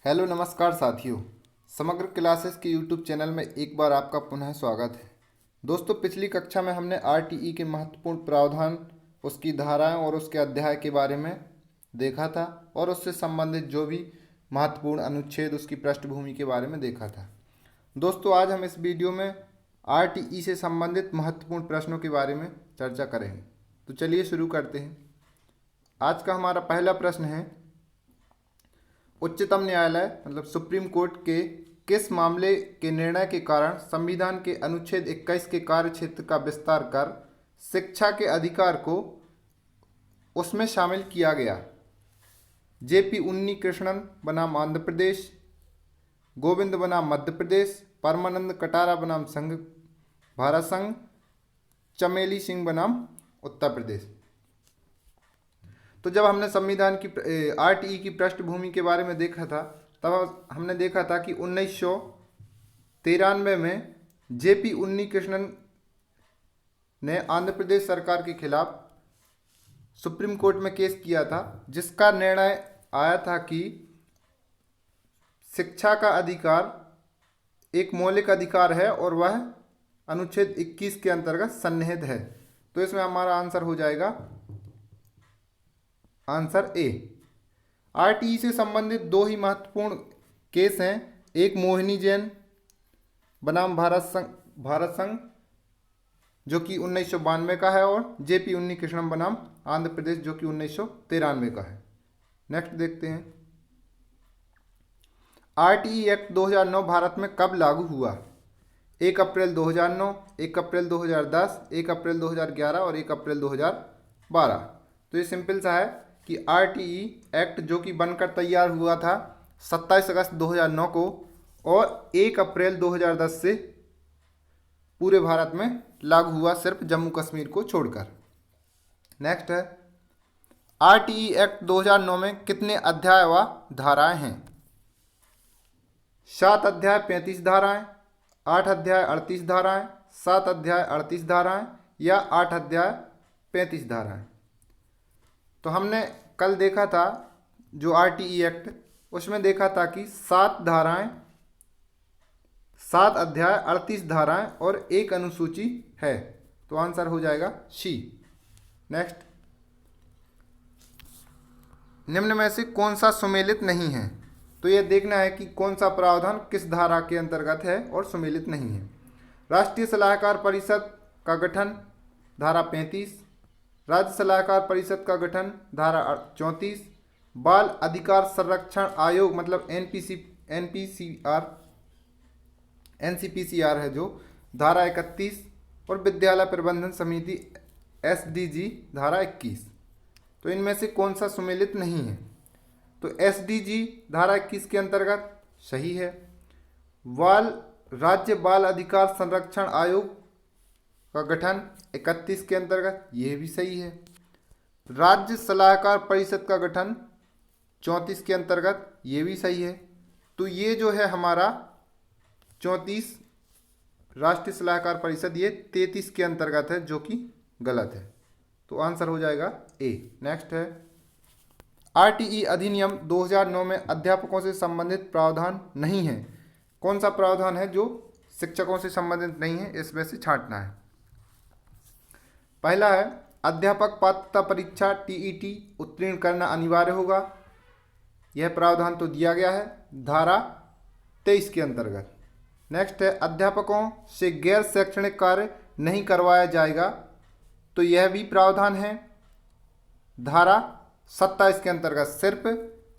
Hello नमस्कार साथियों। समग्र क्लासेस के यूट्यूब चैनल में एक बार आपका पुनः स्वागत है। दोस्तों, पिछली कक्षा में हमने आरटीई के महत्वपूर्ण प्रावधान, उसकी धाराएं और उसके अध्याय के बारे में देखा था और उससे संबंधित जो भी महत्वपूर्ण अनुच्छेद, उसकी पृष्ठभूमि के बारे में देखा था। दोस्तों, आज हम इस वीडियो में आरटीई से संबंधित महत्वपूर्ण प्रश्नों के बारे में चर्चा करेंगे। तो चलिए शुरू करते हैं। आज का हमारा पहला प्रश्न है, उच्चतम न्यायालय मतलब सुप्रीम कोर्ट के किस मामले के निर्णय के कारण संविधान के अनुच्छेद 21 के कार्य क्षेत्र का विस्तार कर शिक्षा के अधिकार को उसमें शामिल किया गया? जेपी उन्नी कृष्णन बनाम आंध्र प्रदेश, गोविंद बनाम मध्य प्रदेश, परमानंद कटारा बनाम संघ भारत संघ, चमेली सिंह बनाम उत्तर प्रदेश। तो जब हमने संविधान की आरटीई की पृष्ठभूमि के बारे में देखा था, तब हमने देखा था कि 1993 में जेपी उन्नी कृष्णन ने आंध्र प्रदेश सरकार के खिलाफ सुप्रीम कोर्ट में केस किया था, जिसका निर्णय आया था कि शिक्षा का अधिकार एक मौलिक अधिकार है और वह अनुच्छेद 21 के अंतर्गत सन्निहित है। तो इसमें हमारा आंसर हो जाएगा आंसर ए। आरटीई से संबंधित दो ही महत्वपूर्ण केस हैं, एक मोहिनी जैन बनाम भारत संघ जो कि 1992 का है, और जेपी उन्नी कृष्णन बनाम आंध्र प्रदेश जो कि 1993 का है। नेक्स्ट देखते हैं, आरटीई एक्ट 2009 भारत में कब लागू हुआ? 1 अप्रैल 2009, 1 अप्रैल 2010, 1 अप्रैल 2011 और 1 अप्रैल 2012। तो ये सिंपल सा है कि आरटीई एक्ट जो कि बनकर तैयार हुआ था 27 अगस्त 2009 को और 1 अप्रैल 2010 से पूरे भारत में लागू हुआ, सिर्फ जम्मू कश्मीर को छोड़कर। नेक्स्ट है, आरटीई एक्ट 2009 में कितने अध्याय व धाराएं हैं? 7 अध्याय 35 धाराएं, 8 अध्याय 38 धाराएं, 7 अध्याय 38 धाराएं या 8 अध्याय 35 धाराएं। तो हमने कल देखा था जो आरटीई एक्ट, उसमें देखा था कि 7 धाराएं, 7 अध्याय 38 धाराएं और एक अनुसूची है। तो आंसर हो जाएगा सी। नेक्स्ट, निम्न में से कौन सा सुमेलित नहीं है? तो यह देखना है कि कौन सा प्रावधान किस धारा के अंतर्गत है और सुमेलित नहीं है। राष्ट्रीय सलाहकार परिषद का गठन धारा 35, राज्य सलाहकार परिषद का गठन धारा 34, बाल अधिकार संरक्षण आयोग मतलब एनसीपीसीआर है जो धारा 31 और विद्यालय प्रबंधन समिति एसडीजी धारा 21। तो इनमें से कौन सा सुमेलित नहीं है? तो एसडीजी धारा 21 के अंतर्गत सही है। राज्य बाल अधिकार संरक्षण आयोग का गठन 31 के अंतर्गत, यह भी सही है। राज्य सलाहकार परिषद का गठन 34 के अंतर्गत, ये भी सही है। तो ये जो है हमारा 34 राष्ट्रीय सलाहकार परिषद, ये 33 के अंतर्गत है जो कि गलत है। तो आंसर हो जाएगा ए। नेक्स्ट है, आरटीई अधिनियम 2009 में अध्यापकों से संबंधित प्रावधान नहीं है। कौन सा प्रावधान है जो शिक्षकों से संबंधित नहीं है? इसमें से छांटना है। पहला है, अध्यापक पात्रता परीक्षा टीईटी उत्तीर्ण करना अनिवार्य होगा। यह प्रावधान तो दिया गया है धारा 23 के अंतर्गत। नेक्स्ट है, अध्यापकों से गैर शैक्षणिक कार्य नहीं करवाया जाएगा। तो यह भी प्रावधान है धारा 27 के अंतर्गत। सिर्फ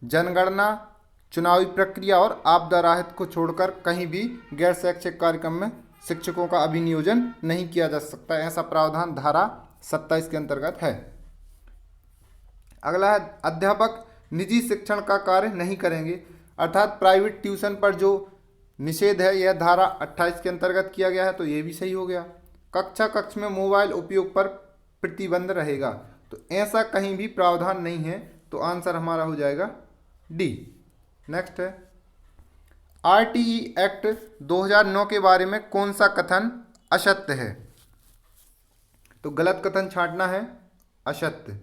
जनगणना, चुनावी प्रक्रिया और आपदा राहत को छोड़कर कहीं भी गैर शैक्षिक कार्यक्रम में शिक्षकों का अभिनियोजन नहीं किया जा सकता, ऐसा प्रावधान धारा 27 के अंतर्गत है। अगला है, अध्यापक निजी शिक्षण का कार्य नहीं करेंगे, अर्थात प्राइवेट ट्यूशन पर जो निषेध है यह धारा 28 के अंतर्गत किया गया है। तो ये भी सही हो गया। कक्ष में मोबाइल उपयोग पर प्रतिबंध रहेगा। तो ऐसा कहीं भी प्रावधान नहीं है। तो आंसर हमारा हो जाएगा डी। नेक्स्ट है, आरटीई एक्ट 2009 के बारे में कौन सा कथन असत्य है? तो गलत कथन छांटना है, असत्य।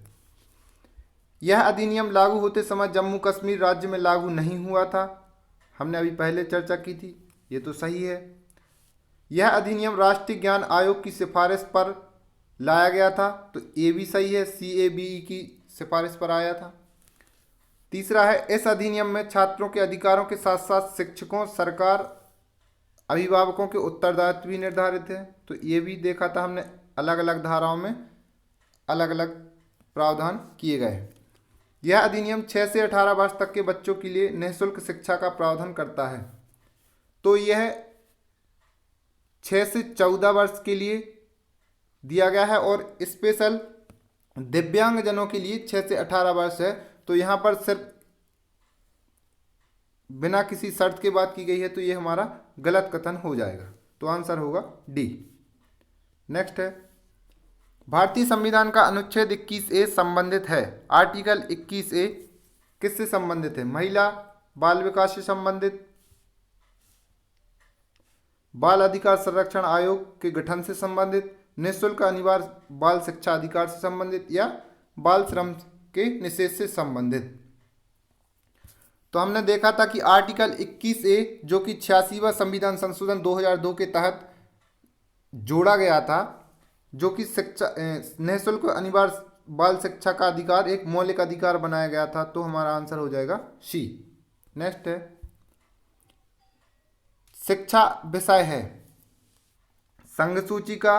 यह अधिनियम लागू होते समय जम्मू कश्मीर राज्य में लागू नहीं हुआ था। हमने अभी पहले चर्चा की थी, ये तो सही है। यह अधिनियम राष्ट्रीय ज्ञान आयोग की सिफारिश पर लाया गया था, तो ये भी सही है, CABE की सिफारिश पर आया था। तीसरा है, इस अधिनियम में छात्रों के अधिकारों के साथ साथ शिक्षकों, सरकार, अभिभावकों के उत्तरदायित्व भी निर्धारित है, तो ये भी देखा था हमने, अलग अलग धाराओं में अलग अलग प्रावधान किए गए हैं। यह अधिनियम 6 से 18 वर्ष तक के बच्चों के लिए निःशुल्क शिक्षा का प्रावधान करता है, तो यह 6 से 14 वर्ष के लिए दिया गया है, और स्पेशल दिव्यांगजनों के लिए 6 से 18 वर्ष है। तो यहाँ पर सिर्फ बिना किसी शर्त के बात की गई है, तो ये हमारा गलत कथन हो जाएगा, तो आंसर होगा डी। नेक्स्ट है, भारतीय संविधान का अनुच्छेद 21A संबंधित है। आर्टिकल 21A किससे संबंधित है? महिला बाल विकास से संबंधित, बाल अधिकार संरक्षण आयोग के गठन से संबंधित, निःशुल्क अनिवार्य बाल शिक्षा अधिकार से संबंधित, या बाल श्रम के निषेध से संबंधित। तो हमने देखा था कि आर्टिकल 21A जो कि 86वां संविधान संशोधन 2002 के तहत जोड़ा गया था, जो कि शिक्षा निःशुल्क अनिवार्य बाल शिक्षा का अधिकार एक मौलिक अधिकार बनाया गया था, तो हमारा आंसर हो जाएगा सी। नेक्स्ट है, शिक्षा विषय है संघ सूची का,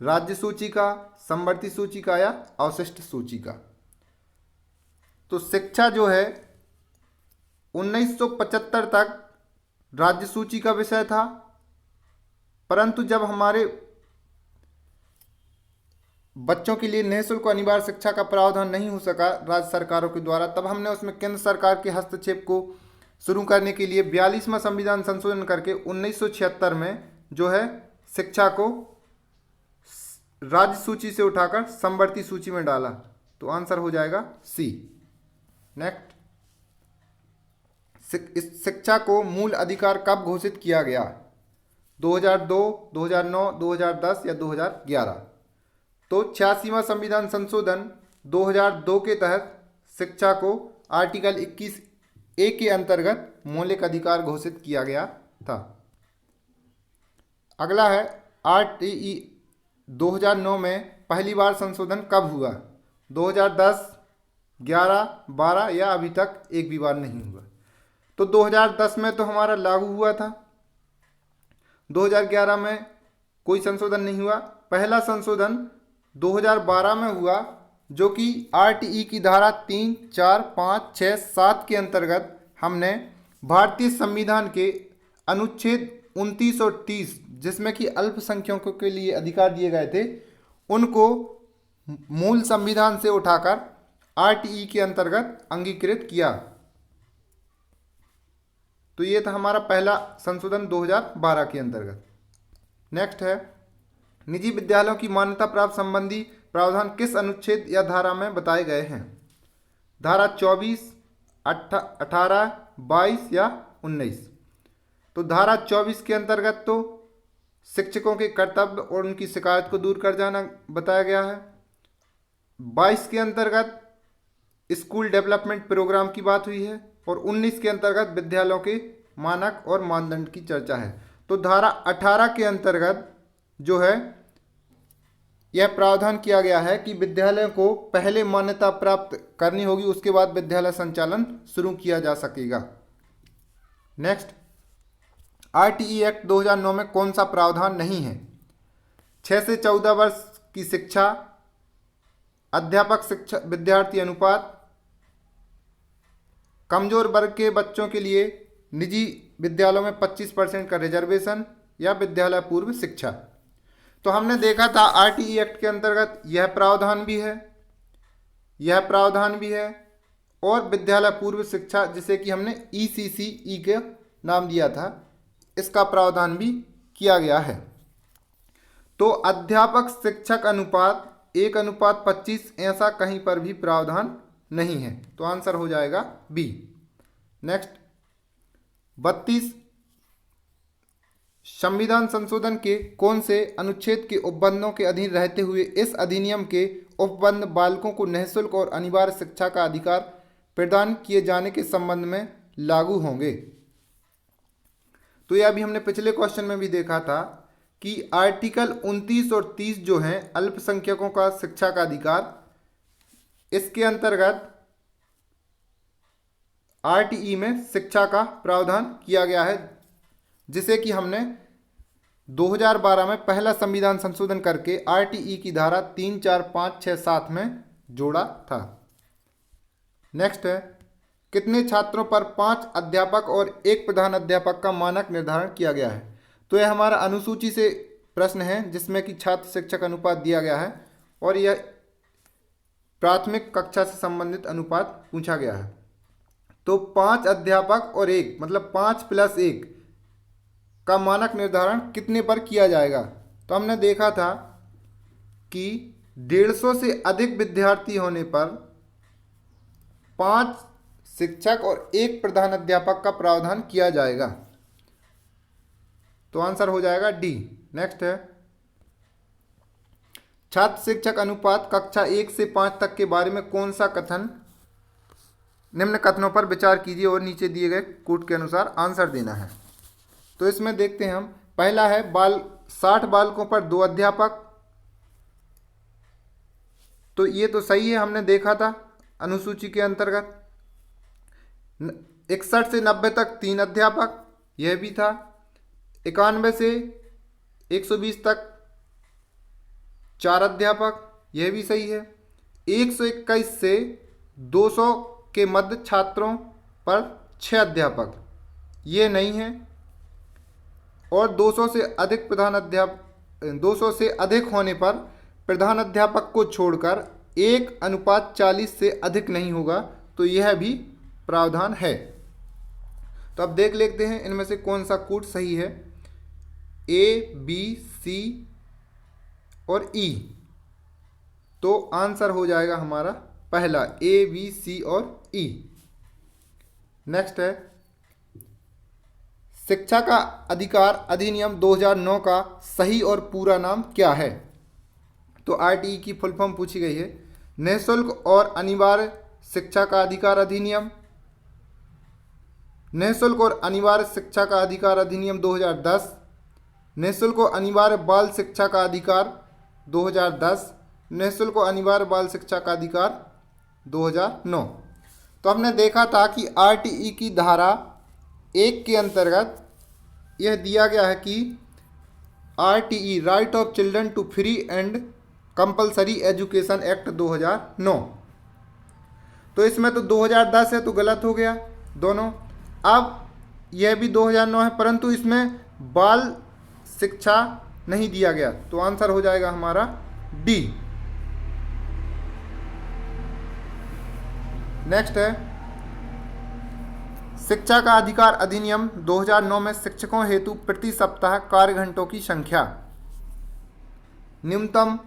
राज्य सूची का, समवर्ती सूची का, या अवशिष्ट सूची का। तो शिक्षा जो है 1975 तक राज्य सूची का विषय था, परंतु जब हमारे बच्चों के लिए निःशुल्क अनिवार्य शिक्षा का प्रावधान नहीं हो सका राज्य सरकारों के द्वारा, तब हमने उसमें केंद्र सरकार के हस्तक्षेप को शुरू करने के लिए 42वां संविधान संशोधन करके 1976 में जो है शिक्षा को राज्य सूची से उठाकर समवर्ती सूची में डाला, तो आंसर हो जाएगा सी। नेक्स्ट, शिक्षा को मूल अधिकार कब घोषित किया गया? 2002, 2009, 2010 या 2011? तो 86वां संविधान संशोधन 2002 के तहत शिक्षा को आर्टिकल 21A के अंतर्गत मौलिक अधिकार घोषित किया गया था। अगला है, RTE 2009 में पहली बार संशोधन कब हुआ? 2010, 11, 12 या अभी तक एक भी बार नहीं हुआ? तो 2010 में तो हमारा लागू हुआ था, 2011 में कोई संशोधन नहीं हुआ। पहला संशोधन 2012 में हुआ, जो कि RTE की धारा 3, 4, 5, 6, 7 के अंतर्गत हमने भारतीय संविधान के अनुच्छेद 29 और 30, जिसमें कि अल्पसंख्यकों के लिए अधिकार दिए गए थे, उनको मूल संविधान से उठाकर RTE के अंतर्गत अंगीकृत किया। तो ये था हमारा पहला संशोधन 2012 के अंतर्गत। नेक्स्ट है, निजी विद्यालयों की मान्यता प्राप्त संबंधी प्रावधान किस अनुच्छेद या धारा में बताए गए हैं? धारा 24, 18, 22 या 19? तो धारा 24 के अंतर्गत तो शिक्षकों के कर्तव्य और उनकी शिकायत को दूर कर जाना बताया गया है। 22 के अंतर्गत स्कूल डेवलपमेंट प्रोग्राम की बात हुई है, और 19 के अंतर्गत विद्यालयों के मानक और मानदंड की चर्चा है। तो धारा 18 के अंतर्गत जो है यह प्रावधान किया गया है कि विद्यालयों को पहले मान्यता प्राप्त करनी होगी, उसके बाद विद्यालय संचालन शुरू किया जा सकेगा। नेक्स्ट, RTE एक्ट 2009 में कौन सा प्रावधान नहीं है? 6 से 14 वर्ष की शिक्षा, अध्यापक शिक्षा विद्यार्थी अनुपात, कमजोर वर्ग के बच्चों के लिए निजी विद्यालयों में 25% का रिजर्वेशन, या विद्यालय पूर्व शिक्षा। तो हमने देखा था RTE एक्ट के अंतर्गत यह प्रावधान भी है, यह प्रावधान भी है, और विद्यालय पूर्व शिक्षा, जिसे कि हमने ECCE के नाम दिया था, इसका प्रावधान भी किया गया है। तो अध्यापक शिक्षक अनुपात 1:25 ऐसा कहीं पर भी प्रावधान नहीं है, तो आंसर हो जाएगा बी। नेक्स्ट, 32 संविधान संशोधन के कौन से अनुच्छेद के उपबंधों के अधीन रहते हुए इस अधिनियम के उपबंध बालकों को निःशुल्क और अनिवार्य शिक्षा का अधिकार प्रदान किए जाने के संबंध में लागू होंगे। तो ये अभी हमने पिछले क्वेश्चन में भी देखा था कि आर्टिकल 29 और 30 जो हैं अल्पसंख्यकों का शिक्षा का अधिकार, इसके अंतर्गत आरटीई में शिक्षा का प्रावधान किया गया है, जिसे कि हमने 2012 में पहला संविधान संशोधन करके आरटीई की धारा 3, 4, 5, 6, 7 में जोड़ा था। नेक्स्ट है, कितने छात्रों पर 5 अध्यापक और 1 प्रधान अध्यापक का मानक निर्धारण किया गया है। तो यह हमारा अनुसूची से प्रश्न है, जिसमें कि छात्र शिक्षक अनुपात दिया गया है और यह प्राथमिक कक्षा से संबंधित अनुपात पूछा गया है। तो 5 अध्यापक और 1 मतलब 5 + 1 का मानक निर्धारण कितने पर किया जाएगा। तो हमने देखा था कि 150 से अधिक विद्यार्थी होने पर 5 शिक्षक और 1 प्रधान अध्यापक का प्रावधान किया जाएगा। तो आंसर हो जाएगा डी। नेक्स्ट है, छात्र शिक्षक अनुपात कक्षा 1 से 5 तक के बारे में कौन सा कथन, निम्न कथनों पर विचार कीजिए और नीचे दिए गए कोड के अनुसार आंसर देना है। तो इसमें देखते हैं हम, पहला है 60 बालकों पर 2 अध्यापक। तो ये तो सही है, हमने देखा था अनुसूची के अंतर्गत। 61 से 90 तक 3 अध्यापक, यह भी था। 91 से 120 तक 4 अध्यापक, यह भी सही है। 121 से 200 के मध्य छात्रों पर 6 अध्यापक, ये नहीं है। और 200 से अधिक होने पर प्रधान अध्यापक को छोड़कर 1:40 से अधिक नहीं होगा, तो यह भी प्रावधान है। तो अब देख लेते हैं इनमें से कौन सा कोड सही है। ए, बी, सी और ई। तो आंसर हो जाएगा हमारा पहला, ए, बी, सी और ई। नेक्स्ट है, शिक्षा का अधिकार अधिनियम 2009 का सही और पूरा नाम क्या है। तो आरटीई की फुल फॉर्म पूछी गई है। निःशुल्क और अनिवार्य शिक्षा का अधिकार अधिनियम, निःशुल्क और अनिवार्य शिक्षा का अधिकार अधिनियम 2010, निःशुल्क और अनिवार्य बाल शिक्षा का अधिकार 2010, निःशुल्क और अनिवार्य बाल शिक्षा का अधिकार 2009। तो हमने देखा था कि आरटीई की धारा 1 के अंतर्गत यह दिया गया है कि RTE right of children to free and compulsory education act 2009। तो इसमें तो 2010 है, तो गलत हो गया दोनों। अब यह भी 2009 है, परंतु इसमें बाल शिक्षा नहीं दिया गया, तो आंसर हो जाएगा हमारा डी। नेक्स्ट है, शिक्षा का अधिकार अधिनियम 2009 में शिक्षकों हेतु प्रति सप्ताह कार्य घंटों की संख्या न्यूनतम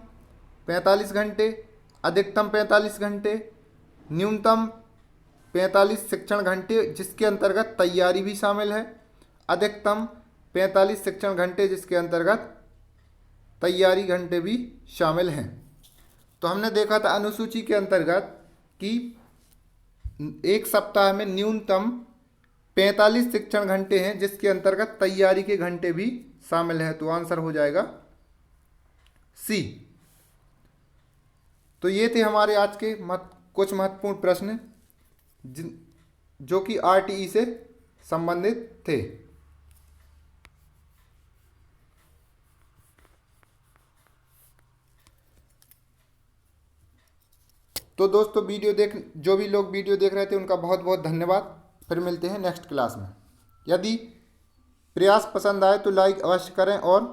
45 घंटे, अधिकतम 45 घंटे, न्यूनतम 45 शिक्षण घंटे जिसके अंतर्गत तैयारी भी शामिल है, अधिकतम 45 शिक्षण घंटे जिसके अंतर्गत तैयारी घंटे भी शामिल हैं। तो हमने देखा था अनुसूची के अंतर्गत कि एक सप्ताह में न्यूनतम 45 शिक्षण घंटे हैं जिसके अंतर्गत तैयारी के घंटे भी शामिल हैं, तो आंसर हो जाएगा सी। तो ये थे हमारे आज के कुछ महत्वपूर्ण प्रश्न जो कि आरटीई से संबंधित थे। तो दोस्तों जो भी लोग वीडियो देख रहे थे उनका बहुत बहुत धन्यवाद। फिर मिलते हैं नेक्स्ट क्लास में। यदि प्रयास पसंद आए तो लाइक अवश्य करें और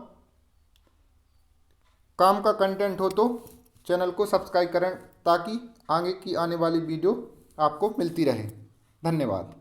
काम का कंटेंट हो तो चैनल को सब्सक्राइब करें ताकि आगे की आने वाली वीडियो आपको मिलती रहे। धन्यवाद।